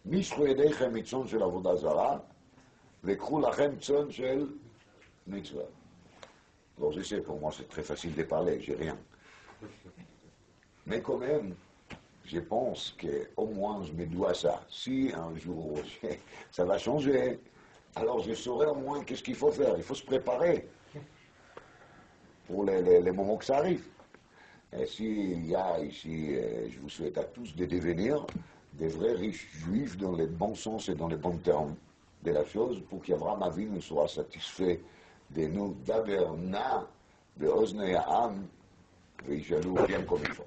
Mishru yedeichem mitzon shel avodah zara, vekhu lachem tzon shel mitzvah. Alors je sais, pour moi c'est très facile de parler, j'ai rien. Mais quand même, je pense qu'au moins je me dois ça. Si un jour ça va changer, alors je saurai au moins qu'est-ce qu'il faut faire. Il faut se préparer pour les moments que ça arrive. Et s'il y a ici, je vous souhaite à tous de devenir des vrais riches juifs dans le bon sens et dans les bons termes de la chose, pour qu'Abraham Avinu soit satisfait de nous, d'averna, de Oznei Ha'am, et bien comme il faut.